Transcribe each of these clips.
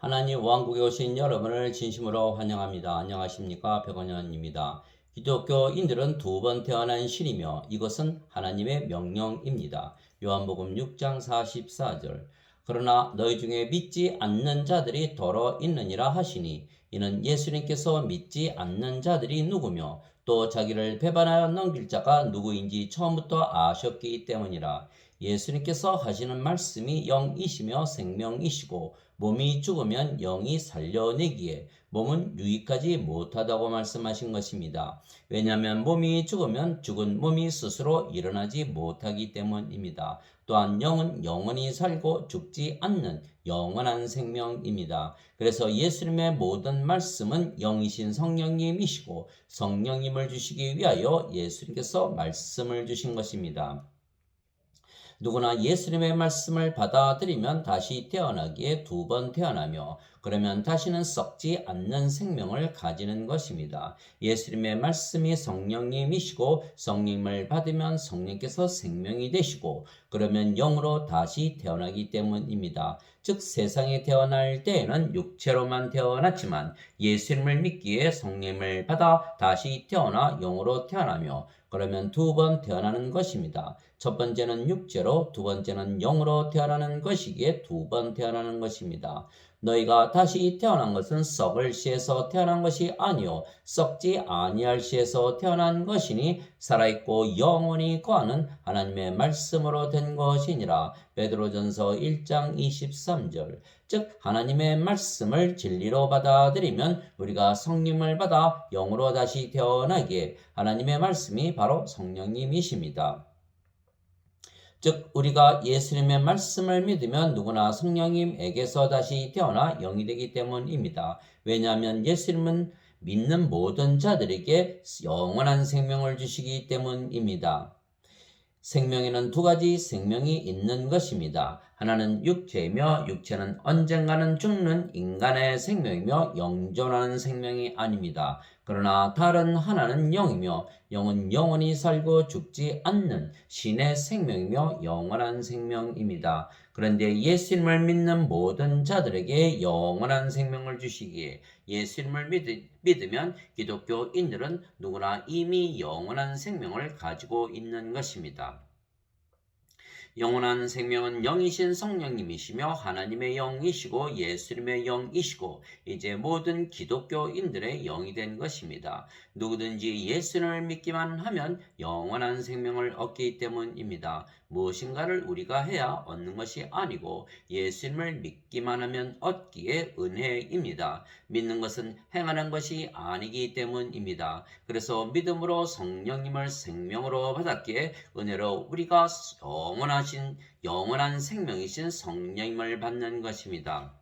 하나님 왕국에 오신 여러분을 진심으로 환영합니다. 안녕하십니까? 백원현입니다. 기독교인들은 두 번 태어난 신이며 이것은 하나님의 명령입니다. 요한복음 6장 44절. 그러나 너희 중에 믿지 않는 자들이 더러 있느니라 하시니 이는 예수님께서 믿지 않는 자들이 누구며 또 자기를 배반하여 넘길 자가 누구인지 처음부터 아셨기 때문이라. 예수님께서 하시는 말씀이 영이시며 생명이시고 몸이 죽으면 영이 살려내기에 몸은 유익하지 못하다고 말씀하신 것입니다. 왜냐하면 몸이 죽으면 죽은 몸이 스스로 일어나지 못하기 때문입니다. 또한 영은 영원히 살고 죽지 않는 영원한 생명입니다. 그래서 예수님의 모든 말씀은 영이신 성령님이시고 성령님을 주시기 위하여 예수님께서 말씀을 주신 것입니다. 누구나 예수님의 말씀을 받아들이면 다시 태어나기에 두 번 태어나며 그러면 다시는 썩지 않는 생명을 가지는 것입니다. 예수님의 말씀이 성령님이시고 성령님을 받으면 성령께서 생명이 되시고 그러면 영으로 다시 태어나기 때문입니다. 즉 세상에 태어날 때에는 육체로만 태어났지만 예수님을 믿기에 성령님을 받아 다시 태어나 영으로 태어나며 그러면 두 번 태어나는 것입니다. 첫 번째는 육체로, 두 번째는 영으로 태어나는 것이기에 두 번 태어나는 것입니다. 너희가 다시 태어난 것은 썩을 씨에서 태어난 것이 아니요 썩지 아니할 씨에서 태어난 것이니 살아있고 영원히 거하는 하나님의 말씀으로 된 것이니라. 베드로전서 1장 23절. 즉 하나님의 말씀을 진리로 받아들이면 우리가 성령을 받아 영으로 다시 태어나기에 하나님의 말씀이 바로 성령님이십니다. 즉 우리가 예수님의 말씀을 믿으면 누구나 성령님에게서 다시 태어나 영이 되기 때문입니다. 왜냐하면 예수님은 믿는 모든 자들에게 영원한 생명을 주시기 때문입니다. 생명에는 두 가지 생명이 있는 것입니다. 하나는 육체이며 육체는 언젠가는 죽는 인간의 생명이며 영존하는 생명이 아닙니다. 그러나 다른 하나는 영이며 영은 영원히 살고 죽지 않는 신의 생명이며 영원한 생명입니다. 그런데 예수님을 믿는 모든 자들에게 영원한 생명을 주시기에 예수님을 믿으면 기독교인들은 누구나 이미 영원한 생명을 가지고 있는 것입니다. 영원한 생명은 영이신 성령님이시며 하나님의 영이시고 예수님의 영이시고 이제 모든 기독교인들의 영이 된 것입니다. 누구든지 예수님을 믿기만 하면 영원한 생명을 얻기 때문입니다. 무엇인가를 우리가 해야 얻는 것이 아니고 예수님을 믿기만 하면 얻기에 은혜입니다. 믿는 것은 행하는 것이 아니기 때문입니다. 그래서 믿음으로 성령님을 생명으로 받았기에 은혜로 우리가 영원한 생명이신 성령님을 받는 것입니다.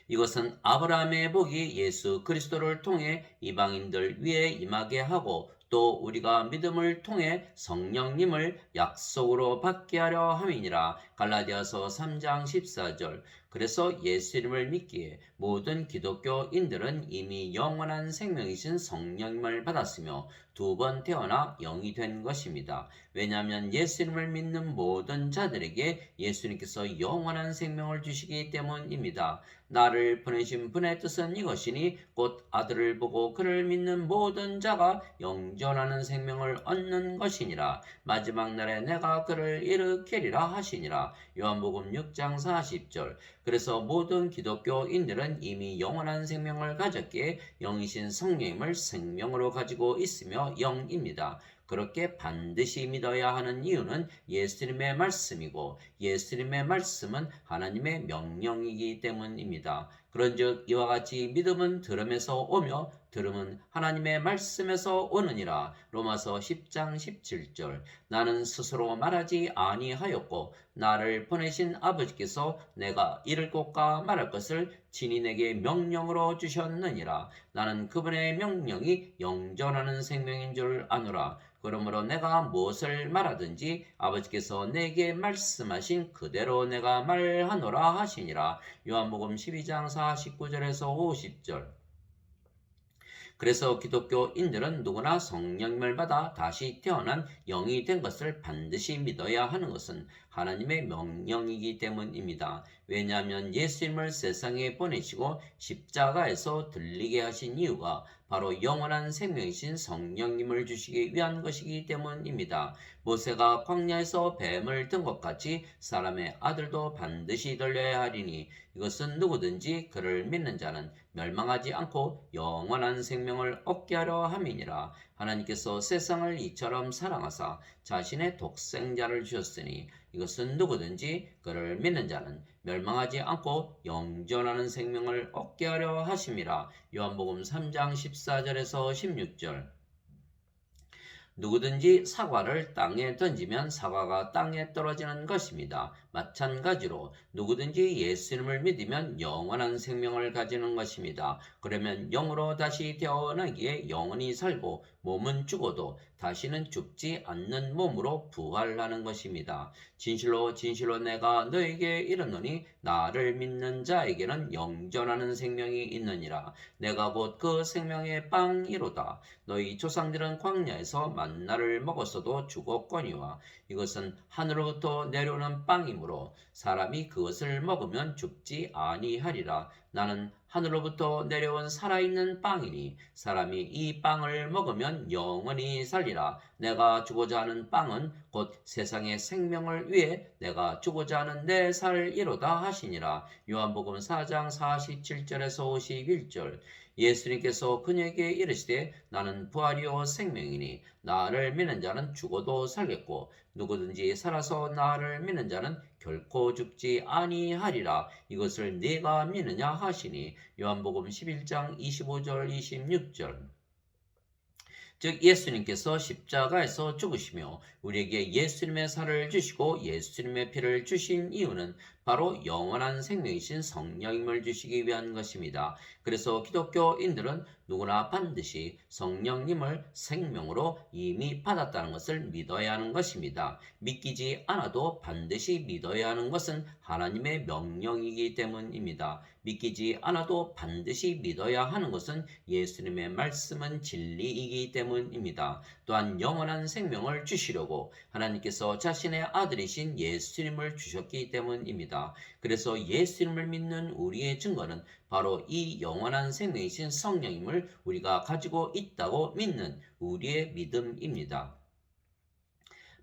이것은 아브라함의 복이 예수 그리스도를 통해 이방인들 위에 임하게 하고 또 우리가 믿음을 통해 성령님을 약속으로 받게 하려 함이니라. 갈라디아서 3장 14절. 그래서 예수님을 믿기에 모든 기독교인들은 이미 영원한 생명이신 성령님을 받았으며 두 번 태어나 영이 된 것입니다. 왜냐하면 예수님을 믿는 모든 자들에게 예수님께서 영원한 생명을 주시기 때문입니다. 나를 보내신 분의 뜻은 이것이니 곧 아들을 보고 그를 믿는 모든 자가 영존하는 생명을 얻는 것이니라. 마지막 날에 내가 그를 일으키리라 하시니라. 요한복음 6장 40절. 그래서 모든 기독교인들은 이미 영원한 생명을 가졌기에 영이신 성령님을 생명으로 가지고 있으며 영입니다. 그렇게 반드시 믿어야 하는 이유는 예수님의 말씀이고 예수님의 말씀은 하나님의 명령이기 때문입니다. 그런즉 이와 같이 믿음은 들음에서 오며 들음은 하나님의 말씀에서 오느니라. 로마서 10장 17절. 나는 스스로 말하지 아니하였고 나를 보내신 아버지께서 내가 이를 곳과 말할 것을 친히 내게 명령으로 주셨느니라. 나는 그분의 명령이 영존하는 생명인 줄 아노라. 그러므로 내가 무엇을 말하든지 아버지께서 내게 말씀하신 그대로 내가 말하노라 하시니라. 요한복음 12장 49절에서 50절. 그래서 기독교인들은 누구나 성령님을 받아 다시 태어난 영이 된 것을 반드시 믿어야 하는 것은 하나님의 명령이기 때문입니다. 왜냐하면 예수님을 세상에 보내시고 십자가에서 들리게 하신 이유가 바로 영원한 생명이신 성령님을 주시기 위한 것이기 때문입니다. 모세가 광야에서 뱀을 든 것 같이 사람의 아들도 반드시 들려야 하리니 이것은 누구든지 그를 믿는 자는 멸망하지 않고 영원한 생명을 얻게 하려 함이니라. 하나님께서 세상을 이처럼 사랑하사 자신의 독생자를 주셨으니 이것은 누구든지 그를 믿는 자는 멸망하지 않고 영존하는 생명을 얻게 하려 하심이라. 요한복음 3장 14절에서 16절. 누구든지 사과를 땅에 던지면 사과가 땅에 떨어지는 것입니다. 마찬가지로 누구든지 예수님을 믿으면 영원한 생명을 가지는 것입니다. 그러면 영으로 다시 태어나기에 영원히 살고 몸은 죽어도 다시는 죽지 않는 몸으로 부활하는 것입니다. 진실로 진실로 내가 너에게 이르노니 나를 믿는 자에게는 영존하는 생명이 있느니라. 내가 곧 그 생명의 빵이로다. 너희 조상들은 광야에서 만나를 먹었어도 죽었거니와 이것은 하늘로부터 내려오는 빵이므로 사람이 그것을 먹으면 죽지 아니하리라. 나는 하늘로부터 내려온 살아있는 빵이니 사람이 이 빵을 먹으면 영원히 살리라. 내가 주고자 하는 빵은 곧 세상의 생명을 위해 내가 주고자 하는 내 살이로다 하시니라. 요한복음 4장 47절에서 51절. 예수님께서 그녀에게 이르시되 나는 부활이요 생명이니 나를 믿는 자는 죽어도 살겠고 누구든지 살아서 나를 믿는 자는 결코 죽지 아니하리라. 이것을 네가 믿느냐 하시니 요한복음 11장 25절 26절. 즉 예수님께서 십자가에서 죽으시며 우리에게 예수님의 살을 주시고 예수님의 피를 주신 이유는 바로 영원한 생명이신 성령님을 주시기 위한 것입니다. 그래서 기독교인들은 누구나 반드시 성령님을 생명으로 이미 받았다는 것을 믿어야 하는 것입니다. 믿기지 않아도 반드시 믿어야 하는 것은 하나님의 명령이기 때문입니다. 믿기지 않아도 반드시 믿어야 하는 것은 예수님의 말씀은 진리이기 때문입니다. 또한 영원한 생명을 주시려고 하나님께서 자신의 아들이신 예수님을 주셨기 때문입니다. 그래서 예수님을 믿는 우리의 증거는 바로 이 영원한 생명이신 성령님을 우리가 가지고 있다고 믿는 우리의 믿음입니다.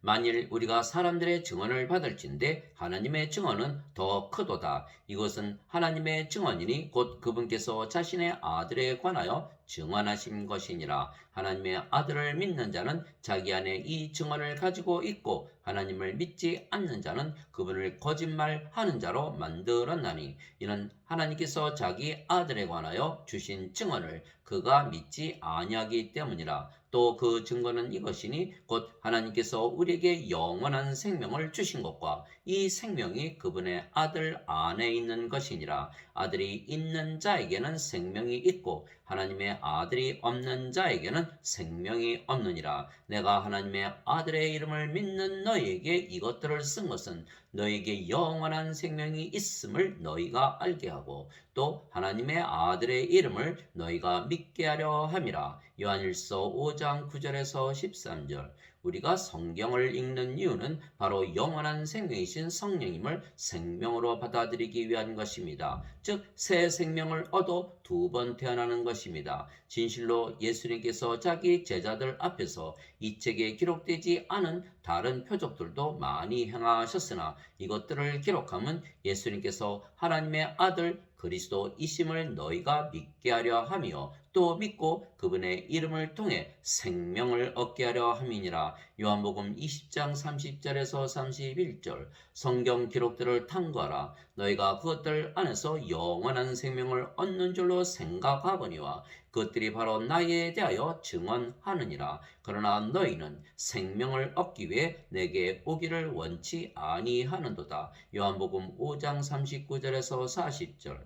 만일 우리가 사람들의 증언을 받을진대 하나님의 증언은 더 크도다. 이것은 하나님의 증언이니 곧 그분께서 자신의 아들에 관하여 증언하신 것이니라. 하나님의 아들을 믿는 자는 자기 안에 이 증언을 가지고 있고 하나님을 믿지 않는 자는 그분을 거짓말하는 자로 만들었나니 이는 하나님께서 자기 아들에 관하여 주신 증언을 그가 믿지 아니하기 때문이라. 또 그 증거는 이것이니 곧 하나님께서 우리에게 영원한 생명을 주신 것과 이 생명이 그분의 아들 안에 있는 것이니라. 아들이 있는 자에게는 생명이 있고 하나님의 아들이 없는 자에게는 생명이 없느니라. 내가 하나님의 아들의 이름을 믿는 너희에게 이것들을 쓴 것은 너희에게 영원한 생명이 있음을 너희가 알게 하고 또 하나님의 아들의 이름을 너희가 믿게 하려 함이라. 요한일서 5장 9절에서 13절. 우리가 성경을 읽는 이유는 바로 영원한 생명이신 성령님을 생명으로 받아들이기 위한 것입니다. 즉 새 생명을 얻어 두 번 태어나는 것입니다. 진실로 예수님께서 자기 제자들 앞에서 이 책에 기록되지 않은 다른 표적들도 많이 행하셨으나 이것들을 기록함은 예수님께서 하나님의 아들 그리스도이심을 너희가 믿게 하려 하며 또 믿고 그분의 이름을 통해 생명을 얻게 하려 함이니라. 요한복음 20장 30절에서 31절. 성경 기록들을 탐구하라. 너희가 그것들 안에서 영원한 생명을 얻는 줄로 생각하거니와 그것들이 바로 나에 대하여 증언하느니라. 그러나 너희는 생명을 얻기 위해 내게 오기를 원치 아니하는도다. 요한복음 5장 39절에서 40절.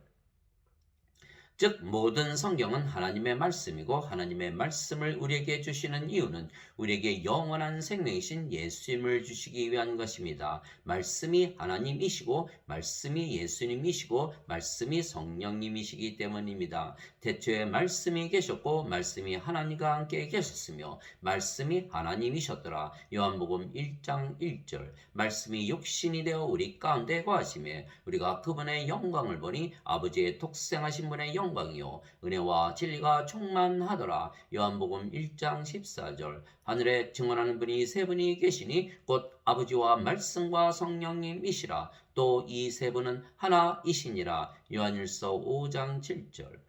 즉 모든 성경은 하나님의 말씀이고 하나님의 말씀을 우리에게 주시는 이유는 우리에게 영원한 생명이신 예수님을 주시기 위한 것입니다. 말씀이 하나님이시고 말씀이 예수님이시고 말씀이 성령님이시기 때문입니다. 태초에 말씀이 계셨고 말씀이 하나님과 함께 계셨으며 말씀이 하나님이셨더라. 요한복음 1장 1절. 말씀이 육신이 되어 우리 가운데 거하시며 우리가 그분의 영광을 보니 아버지의 독생하신 분의 영광이요 은혜와 진리가 충만하더라. 요한복음 1장 14절. 하늘에 증언하는 분이 세 분이 계시니 곧 아버지와 말씀과 성령님이시라. 또 이 세 분은 하나이시니라. 요한일서 5장 7절.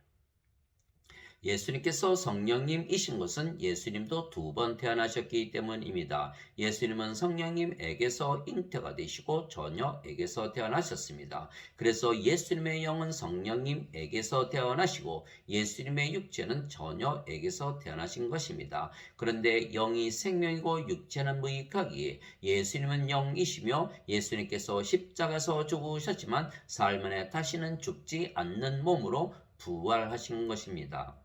예수님께서 성령님이신 것은 예수님도 두 번 태어나셨기 때문입니다. 예수님은 성령님에게서 잉태가 되시고 처녀에게서 태어나셨습니다. 그래서 예수님의 영은 성령님에게서 태어나시고 예수님의 육체는 처녀에게서 태어나신 것입니다. 그런데 영이 생명이고 육체는 무익하기에 예수님은 영이시며 예수님께서 십자가에서 죽으셨지만 사흘 만에 다시는 죽지 않는 몸으로 부활하신 것입니다.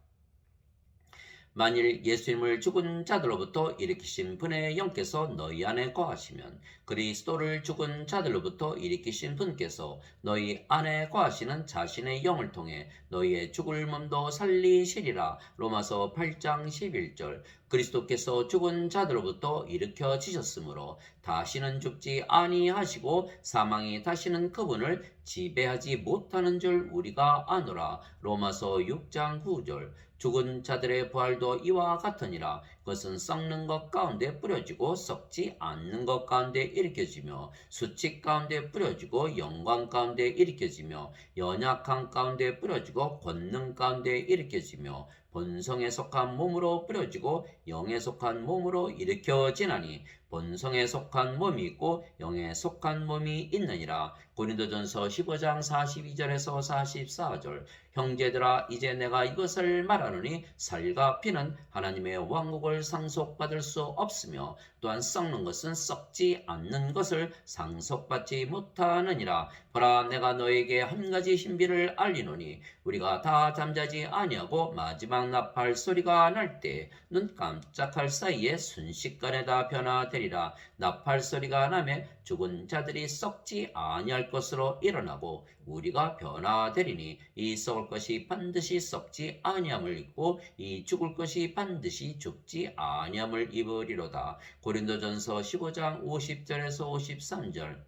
만일 예수님을 죽은 자들로부터 일으키신 분의 영께서 너희 안에 거하시면 그리스도를 죽은 자들로부터 일으키신 분께서 너희 안에 거하시는 자신의 영을 통해 너희의 죽을 몸도 살리시리라. 로마서 8장 11절. 그리스도께서 죽은 자들로부터 일으켜지셨으므로 다시는 죽지 아니하시고 사망이 다시는 그분을 지배하지 못하는 줄 우리가 아노라. 로마서 6장 9절. 죽은 자들의 부활도 이와 같으니라. 그것은 썩는 것 가운데 뿌려지고 썩지 않는 것 가운데 일으켜지며 수치 가운데 뿌려지고 영광 가운데 일으켜지며 연약함 가운데 뿌려지고 권능 가운데 일으켜지며 본성에 속한 몸으로 뿌려지고 영에 속한 몸으로 일으켜지나니 본성에 속한 몸이 있고 영에 속한 몸이 있느니라. 고린도전서 15장 42절에서 44절. 형제들아 이제 내가 이것을 말하노니 살과 피는 하나님의 왕국을 상속받을 수 없으며 또한 썩는 것은 썩지 않는 것을 상속받지 못하느니라. 보라 내가 너에게 한 가지 신비를 알리노니 우리가 다 잠자지 아니하고 마지막 나팔 소리가 날 때 눈 깜짝할 사이에 순식간에 다 변화되리라. 나팔 소리가 나매 죽은 자들이 썩지 아니할 것으로 일어나고 우리가 변화되리니 이 썩을 것이 반드시 썩지 아니함을 입고 이 죽을 것이 반드시 죽지 아니함을 입으리로다. 고린도전서 15장 50절에서 53절.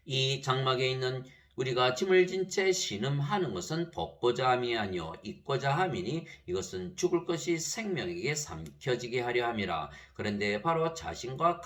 이 장막에 있는 우리가 짐을 진 채 신음하는 것은 벗고자 함이 아니요 입고자 함이니 이것은 죽을 것이 생명에게 삼켜지게 하려 함이라. 그런데 바로 자신과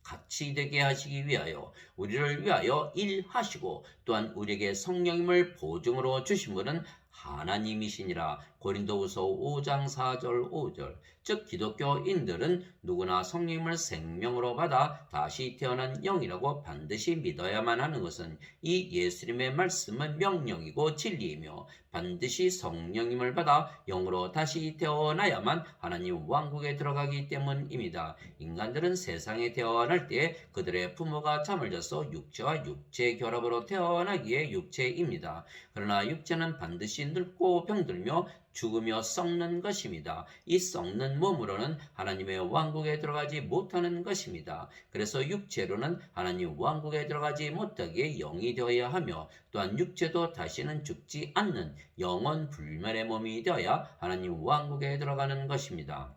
같이 되게 하시기 위하여 우리를 위하여 일하시고 또한 우리에게 성령님을 보증으로 주신 분은 하나님이시니라. 고린도후서 5장 4절 5절. 즉 기독교인들은 누구나 성령님을 생명으로 받아 다시 태어난 영이라고 반드시 믿어야만 하는 것은 이 예수님의 말씀은 명령이고 진리이며 반드시 성령님을 받아 영으로 다시 태어나야만 하나님 왕국에 들어가기 때문입니다. 인간들은 세상에 태어날 때 그들의 부모가 잠을 자서 육체와 육체의 결합으로 태어나기에 육체입니다. 그러나 육체는 반드시 늙고 병들며 죽으며 썩는 것입니다. 이 썩는 몸으로는 하나님의 왕국에 들어가지 못하는 것입니다. 그래서 육체로는 하나님 왕국에 들어가지 못하기에 영이 되어야 하며 또한 육체도 다시는 죽지 않는 영원 불멸의 몸이 되어야 하나님 왕국에 들어가는 것입니다.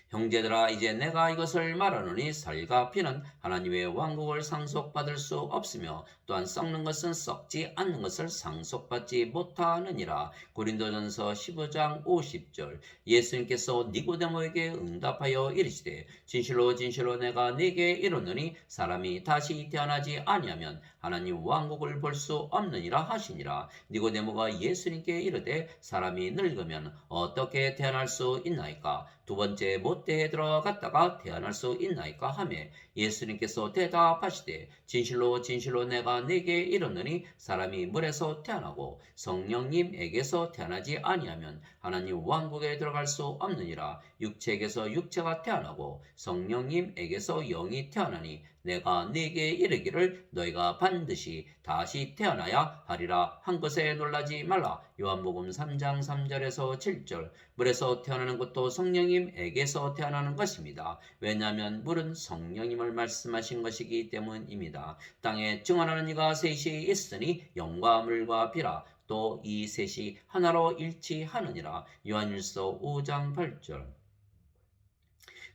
형제들아 이제 내가 이것을 말하노니 살과 피는 하나님의 왕국을 상속받을 수 없으며 또한 썩는 것은 썩지 않는 것을 상속받지 못하느니라. 고린도전서 15장 50절. 예수님께서 니고데모에게 응답하여 이르시되 진실로 진실로 내가 네게 이르노니 사람이 다시 태어나지 아니하면 하나님 왕국을 볼 수 없느니라 하시니라. 니고데모가 예수님께 이르되 사람이 늙으면 어떻게 태어날 수 있나이까? 두 번째 못대에 들어갔다가 태어날 수 있나이까 하매 예수님께서 대답하시되 진실로 진실로 내가 네게 이르노니 사람이 물에서 태어나고 성령님에게서 태어나지 아니하면 하나님 왕국에 들어갈 수 없느니라. 육체에게서 육체가 태어나고 성령님에게서 영이 태어나니 내가 네게 이르기를 너희가 반드시 다시 태어나야 하리라 한 것에 놀라지 말라. 요한복음 3장 3절에서 7절. 물에서 태어나는 것도 성령님에게서 태어나는 것입니다. 왜냐하면 물은 성령님을 말씀하신 것이기 때문입니다. 땅에 증언하는 이가 셋이 있으니 영과 물과 비라. 또 이 셋이 하나로 일치하느니라. 요한일서 5장 8절.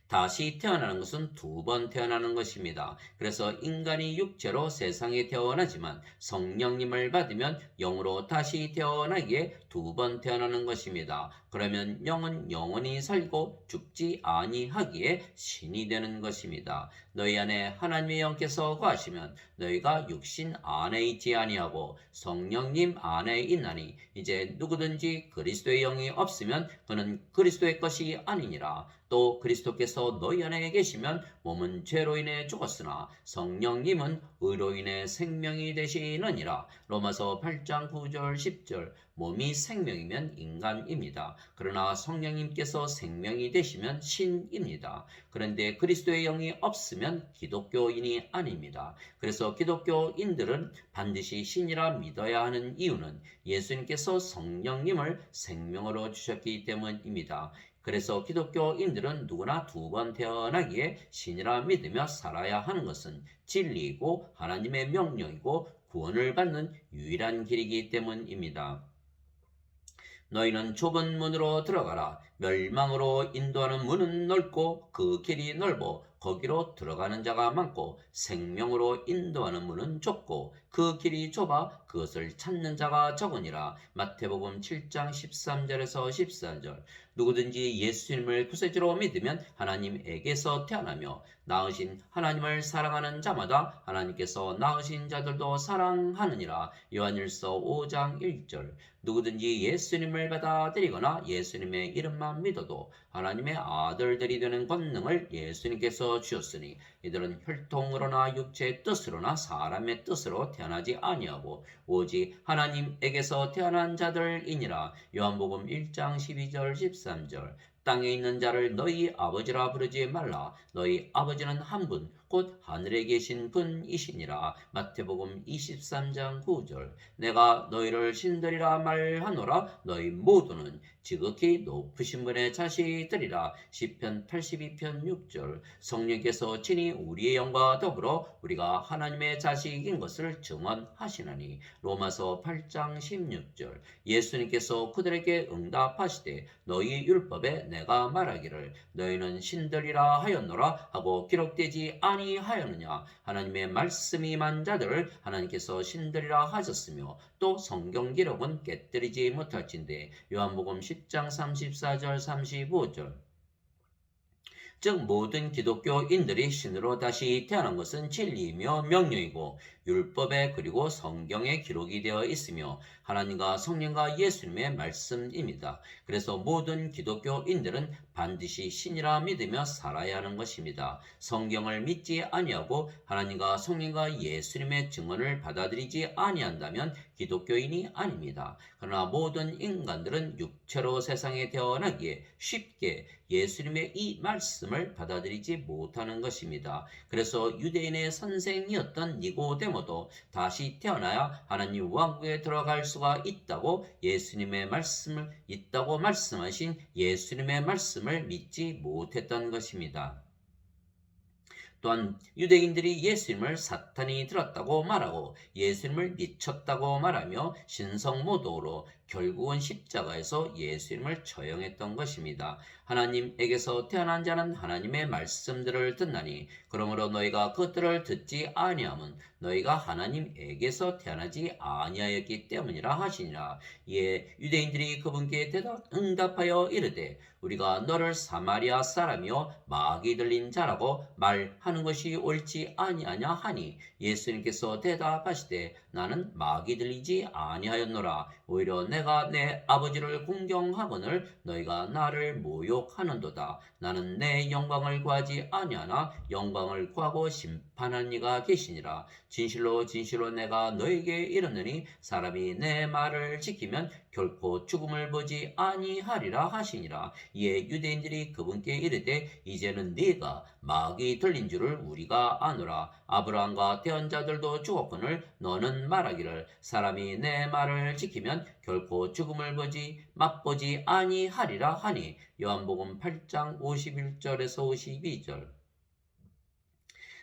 다시 태어나는 것은 두 번 태어나는 것입니다. 그래서 인간이 육체로 세상에 태어나지만 성령님을 받으면 영으로 다시 태어나기에 두 번 태어나는 것입니다. 그러면 영은 영원히 살고 죽지 아니하기에 신이 되는 것입니다. 너희 안에 하나님의 영께서 거하시면 너희가 육신 안에 있지 아니하고 성령님 안에 있나니 이제 누구든지 그리스도의 영이 없으면 그는 그리스도의 것이 아니니라. 또 그리스도께서 너희 안에 계시면 몸은 죄로 인해 죽었으나 성령님은 의로 인해 생명이 되시느니라. 로마서 8장 9절 10절. 몸이 생명이면 인간입니다. 그러나 성령님께서 생명이 되시면 신입니다. 그런데 그리스도의 영이 없으면 기독교인이 아닙니다. 그래서 기독교인들은 반드시 신이라 믿어야 하는 이유는 예수님께서 성령님을 생명으로 주셨기 때문입니다. 그래서 기독교인들은 누구나 두 번 태어나기에 신이라 믿으며 살아야 하는 것은 진리이고 하나님의 명령이고 구원을 받는 유일한 길이기 때문입니다. 너희는 좁은 문으로 들어가라. 멸망으로 인도하는 문은 넓고 그 길이 넓어 거기로 들어가는 자가 많고 생명으로 인도하는 문은 좁고 그 길이 좁아 그것을 찾는 자가 적으니라. 마태복음 7장 13절에서 14절. 누구든지 예수님을 구세주로 믿으면 하나님에게서 태어나며 낳으신 하나님을 사랑하는 자마다 하나님께서 낳으신 자들도 사랑하느니라. 요한일서 5장 1절. 누구든지 예수님을 받아들이거나 예수님의 이름만 믿어도 하나님의 아들들이 되는 권능을 예수님께서 주셨으니 이들은 혈통으로나 육체의 뜻으로나 사람의 뜻으로 태어나지 아니하고 오직 하나님에게서 태어난 자들이니라. 요한복음 1장 12절 13절. 땅에 있는 자를 너희 아버지라 부르지 말라. 너희 아버지는 한 분, 곧 하늘에 계신 분이시니라. 마태복음 23장 9절. 내가 너희를 신들이라 말하노라. 너희 모두는 지극히 높으신 분의 자식들이라. 시편 82편 6절. 성령께서 친히 우리의 영과 더불어 우리가 하나님의 자식인 것을 증언하시나니. 로마서 8장 16절. 예수님께서 그들에게 응답하시되 너희 율법에 내가 말하기를 너희는 신들이라 하였노라 하고 기록되지 아니하였느냐. 하나님의 말씀이 임한 자들을 하나님께서 신들이라 하셨으며 또 성경 기록은 깨뜨리지 못할진대. 요한복음 10장 34절 35절. 즉 모든 기독교인들이 신으로 다시 태어난 것은 진리이며 명령이고 율법에 그리고 성경에 기록이 되어 있으며 하나님과 성령과 예수님의 말씀입니다. 그래서 모든 기독교인들은 반드시 신이라 믿으며 살아야 하는 것입니다. 성경을 믿지 아니하고 하나님과 성령과 예수님의 증언을 받아들이지 아니한다면 기독교인이 아닙니다. 그러나 모든 인간들은 육체로 세상에 태어나기에 쉽게 예수님의 이 말씀을 받아들이지 못하는 것입니다. 그래서 유대인의 선생이었던 니고데모도 다시 태어나야 하나님 왕국에 들어갈 수가 있다고 말씀하신 예수님의 말씀을 믿지 못했던 것입니다. 또한 유대인들이 예수님을 사탄이 들었다고 말하고 예수님을 미쳤다고 말하며 신성모독으로 결국은 십자가에서 예수님을 처형했던 것입니다. 하나님에게서 태어난 자는 하나님의 말씀들을 듣나니 그러므로 너희가 그것들을 듣지 아니함은 너희가 하나님에게서 태어나지 아니하였기 때문이라 하시니라. 이에 유대인들이 그분께 응답하여 이르되 우리가 너를 사마리아 사람이요 마귀 들린 자라고 말하는 것이 옳지 아니하냐 하니 예수님께서 대답하시되 나는 마귀 들리지 아니하였노라. 오히려 내가 내 아버지를 공경하거늘 너희가 나를 모욕 기록하는도다. 나는 내 영광을 구하지 아니하나 영광을 구하고 심판한 이가 계시니라. 진실로 진실로 내가 너에게 이르노니 사람이 내 말을 지키면 결코 죽음을 보지 아니하리라 하시니라. 이에 유대인들이 그분께 이르되 이제는 네가 마귀 들린 줄을 우리가 아노라. 아브라함과 대언 자들도 죽었거늘 너는 말하기를 사람이 내 말을 지키면 결코 죽음을 보지 맛보지 아니하리라 하니. 요한복음 8장 51절에서 52절.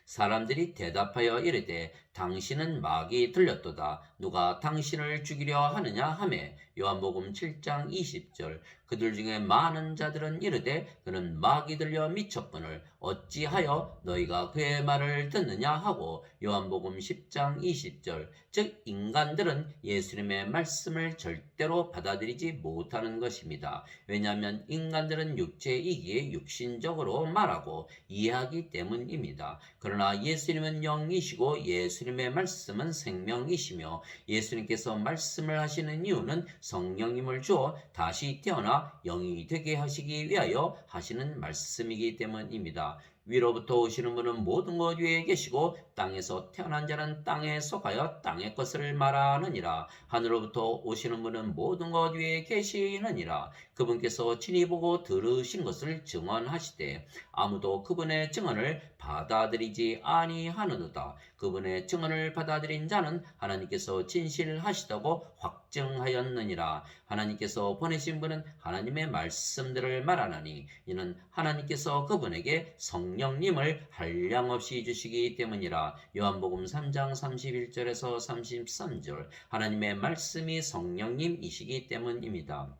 사람들이 대답하여 이르되 당신은 마귀 들렸도다. 누가 당신을 죽이려 하느냐 하매. 요한복음 7장 20절. 그들 중에 많은 자들은 이르되 그는 마귀 들려 미쳤거늘 어찌하여 너희가 그의 말을 듣느냐 하고. 요한복음 10장 20절. 즉 인간들은 예수님의 말씀을 절대로 받아들이지 못하는 것입니다. 왜냐하면 인간들은 육체이기에 육신적으로 말하고 이해하기 때문입니다. 그러나 예수님은 영이시고 예수님의 말씀은 생명이시며 예수님께서 말씀을 하시는 이유는 성령님을 주어 다시 태어나 영이 되게 하시기 위하여 하시는 말씀이기 때문입니다. 위로부터 오시는 분은 모든 것 위에 계시고 땅에서 태어난 자는 땅에 속하여 땅의 것을 말하느니라. 하늘로부터 오시는 분은 모든 것 위에 계시느니라. 그분께서 친히 보고 들으신 것을 증언하시되 아무도 그분의 증언을 받아들이지 아니하느니라. 그분의 증언을 받아들인 자는 하나님께서 진실하시다고 확증하였느니라. 하나님께서 보내신 분은 하나님의 말씀들을 말하나니 이는 하나님께서 그분에게 성령님을 한량없이 주시기 때문이라. 요한복음 3장 31절에서 33절. 하나님의 말씀이 성령님이시기 때문입니다.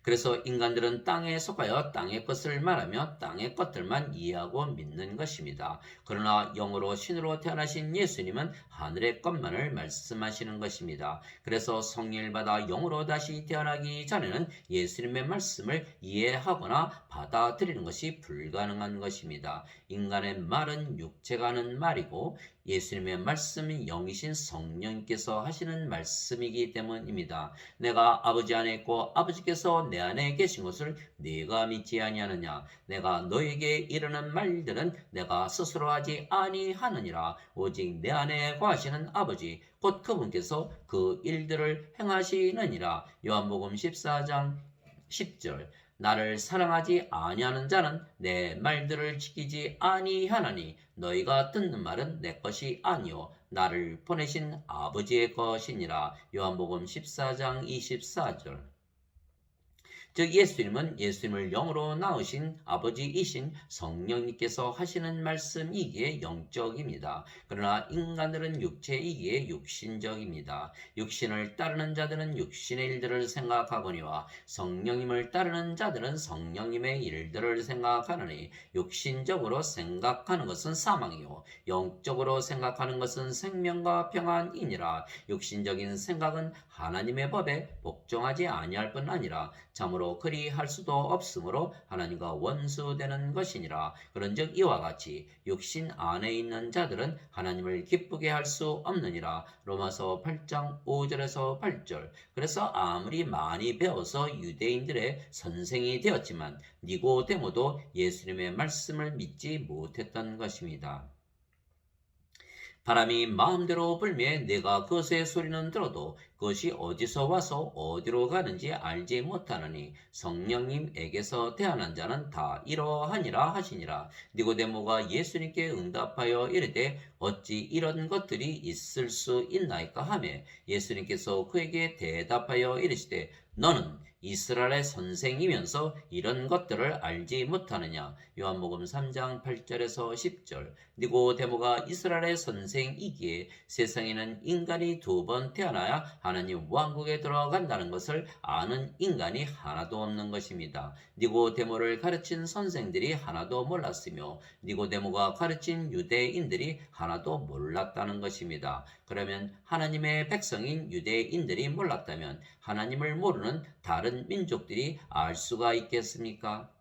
그래서 인간들은 땅에 속하여 땅의 것을 말하며 땅의 것들만 이해하고 믿는 것입니다. 그러나 영으로 신으로 태어나신 예수님은 하늘의 것만을 말씀하시는 것입니다. 그래서 성령을 받아 영으로 다시 태어나기 전에는 예수님의 말씀을 이해하거나 받아들이는 것이 불가능한 것입니다. 인간의 말은 육체가 하는 말이고 예수님의 말씀은 영이신 성령님께서 하시는 말씀이기 때문입니다. 내가 아버지 안에 있고 아버지께서 내 안에 계신 것을 네가 믿지 아니하느냐. 내가 너에게 이르는 말들은 내가 스스로 하지 아니하느니라. 오직 내 안에 거하시는 아버지 곧 그분께서 그 일들을 행하시느니라. 요한복음 14장 10절. 나를 사랑하지 아니하는 자는 내 말들을 지키지 아니하나니 너희가 듣는 말은 내 것이 아니요 나를 보내신 아버지의 것이니라. 요한복음 14장 24절. 즉 예수님은 예수님을 영으로 낳으신 아버지이신 성령님께서 하시는 말씀이기에 영적입니다. 그러나 인간들은 육체이기에 육신적입니다. 육신을 따르는 자들은 육신의 일들을 생각하거니와 성령님을 따르는 자들은 성령님의 일들을 생각하느니 육신적으로 생각하는 것은 사망이요 영적으로 생각하는 것은 생명과 평안이니라. 육신적인 생각은 하나님의 법에 복종하지 아니할 뿐 아니라 참으로 그리 할 수도 없으므로 하나님과 원수되는 것이니라. 그런즉 이와 같이 육신 안에 있는 자들은 하나님을 기쁘게 할 수 없느니라. 로마서 8장 5절에서 8절. 그래서 아무리 많이 배워서 유대인들의 선생이 되었지만 니고데모도 예수님의 말씀을 믿지 못했던 것입니다. 바람이 마음대로 불매 내가 그것의 소리는 들어도 그것이 어디서 와서 어디로 가는지 알지 못하느니 성령님에게서 태어난 자는 다 이러하니라 하시니라. 니고데모가 예수님께 응답하여 이르되 어찌 이런 것들이 있을 수 있나이까 하매 예수님께서 그에게 대답하여 이르시되 너는 이스라엘의 선생이면서 이런 것들을 알지 못하느냐. 요한복음 3장 8절에서 10절. 니고데모가 이스라엘의 선생이기에 세상에는 인간이 2번 태어나야 하나님 왕국에 들어간다는 것을 아는 인간이 하나도 없는 것입니다. 니고데모를 가르친 선생들이 하나도 몰랐으며 니고데모가 가르친 유대인들이 하나도 몰랐다는 것입니다. 그러면 하나님의 백성인 유대인들이 몰랐다면 하나님을 모르는 다른 민족들이 알 수가 있겠습니까?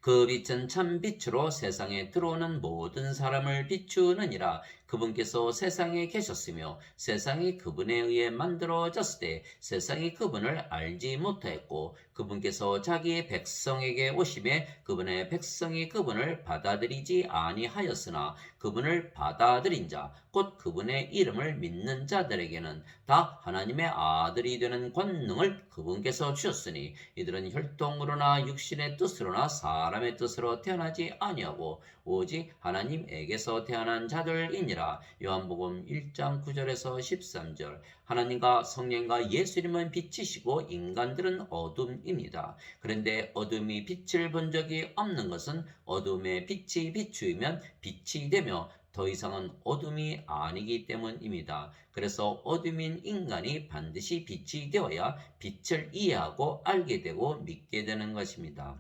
그 빛은 참 빛으로 세상에 들어오는 모든 사람을 비추느니라. 그분께서 세상에 계셨으며 세상이 그분에 의해 만들어졌을 때 세상이 그분을 알지 못하였고 그분께서 자기의 백성에게 오심에 그분의 백성이 그분을 받아들이지 아니하였으나 그분을 받아들인 자 곧 그분의 이름을 믿는 자들에게는 다 하나님의 아들이 되는 권능을 그분께서 주셨으니 이들은 혈통으로나 육신의 뜻으로나 사람의 뜻으로 태어나지 아니하고 오직 하나님에게서 태어난 자들이니라. 요한복음 1장 9절에서 13절. 하나님과 성령과 예수님은 빛이시고 인간들은 어둠입니다. 그런데 어둠이 빛을 본 적이 없는 것은 어둠의 빛이 비추이면 빛이 되며 더 이상은 어둠이 아니기 때문입니다. 그래서 어둠인 인간이 반드시 빛이 되어야 빛을 이해하고 알게 되고 믿게 되는 것입니다.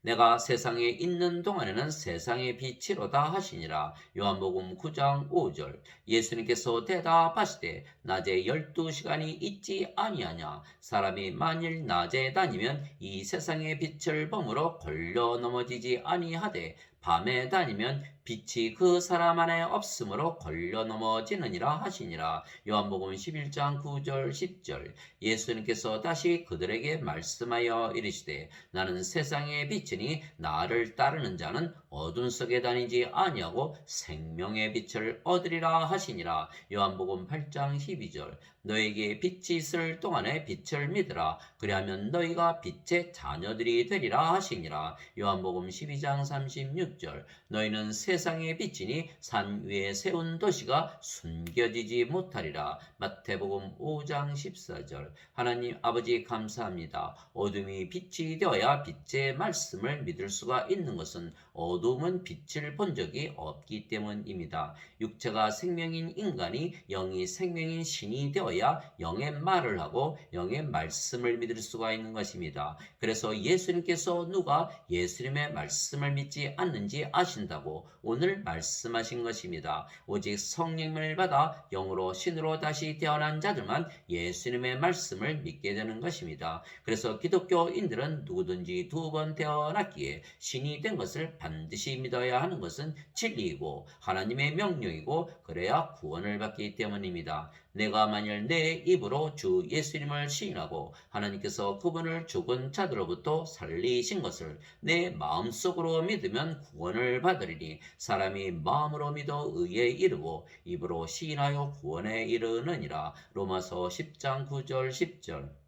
내가 세상에 있는 동안에는 세상의 빛이로다 하시니라. 요한복음 9장 5절. 예수님께서 대답하시되 낮에 12시간이 있지 아니하냐. 사람이 만일 낮에 다니면 이 세상의 빛을 범으로 걸려 넘어지지 아니하되 밤에 다니면 빛이 그 사람 안에 없으므로 걸려 넘어지느니라 하시니라. 요한복음 11장 9절 10절. 예수님께서 다시 그들에게 말씀하여 이르시되 나는 세상의 빛이니 나를 따르는 자는 어둠 속에 다니지 아니하고 생명의 빛을 얻으리라 하시니라. 요한복음 8장 12절. 너에게 빛이 있을 동안에 빛을 믿으라. 그리하면 너희가 빛의 자녀들이 되리라 하시니라. 요한복음 12장 36절. 너희는 세상의 빛이니 산 위에 세운 도시가 숨겨지지 못하리라. 마태복음 5장 14절. 하나님 아버지 감사합니다. 어둠이 빛이 되어야 빛의 말씀을 믿을 수가 있는 것은 어둠은 빛을 본 적이 없기 때문입니다. 육체가 생명인 인간이 영이 생명인 신이 되어야 영의 말을 하고 영의 말씀을 믿을 수가 있는 것입니다. 그래서 예수님께서 누가 예수님의 말씀을 믿지 않는지 아신다고 오늘 말씀하신 것입니다. 오직 성령을 받아 영으로 신으로 다시 태어난 자들만 예수님의 말씀을 믿게 되는 것입니다. 그래서 기독교인들은 누구든지 두 번 태어났기에 신이 된 것을 반드시 믿어야 하는 것은 진리이고 하나님의 명령이고 그래야 구원을 받기 때문입니다. 내가 만일 내 입으로 주 예수님을 시인하고 하나님께서 그분을 죽은 자들로부터 살리신 것을 내 마음속으로 믿으면 구원을 받으리니 사람이 마음으로 믿어 의에 이르고 입으로 시인하여 구원에 이르느니라. 로마서 10장 9절 10절.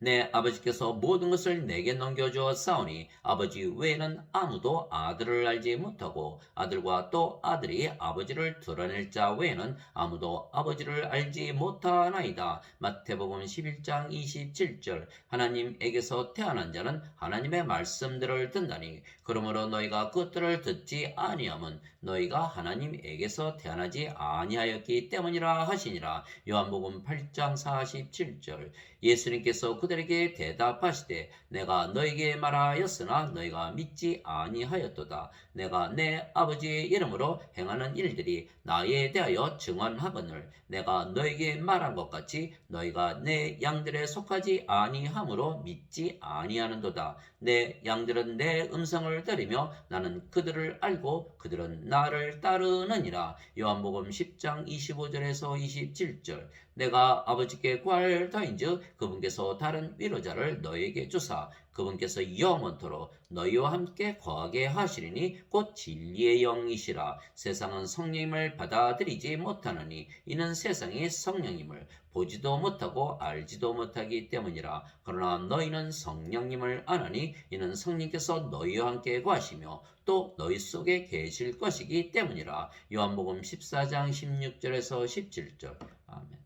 내 아버지께서 모든 것을 내게 넘겨주었사오니 아버지 외에는 아무도 아들을 알지 못하고 아들과 또 아들이 아버지를 드러낼 자 외에는 아무도 아버지를 알지 못하나이다. 마태복음 11장 27절. 하나님에게서 태어난 자는 하나님의 말씀들을 듣나니 그러므로 너희가 그것들을 듣지 아니함은 너희가 하나님에게서 태어나지 아니하였기 때문이라 하시니라. 요한복음 8장 47절. 예수님께서 그들에게 대답하시되 내가 너에게 말하였으나 너희가 믿지 아니하였도다. 내가 내 아버지의 이름으로 행하는 일들이 나에 대하여 증언하거늘 내가 너에게 말한 것 같이 너희가 내 양들에 속하지 아니함으로 믿지 아니하는도다. 내 양들은 내 음성을 들으며 나는 그들을 알고 그들은 나를 따르느니라. 요한복음 10장 25절에서 27절. 내가 아버지께 구할 터인즉 그분께서 다른 위로자를 너에게 주사 그분께서 영원토록 너희와 함께 거하게 하시리니 곧 진리의 영이시라. 세상은 성령님을 받아들이지 못하느니 이는 세상이 성령님을 보지도 못하고 알지도 못하기 때문이라. 그러나 너희는 성령님을 아나니 이는 성령께서 너희와 함께 거하시며 또 너희 속에 계실 것이기 때문이라. 요한복음 14장 16절에서 17절. 아멘.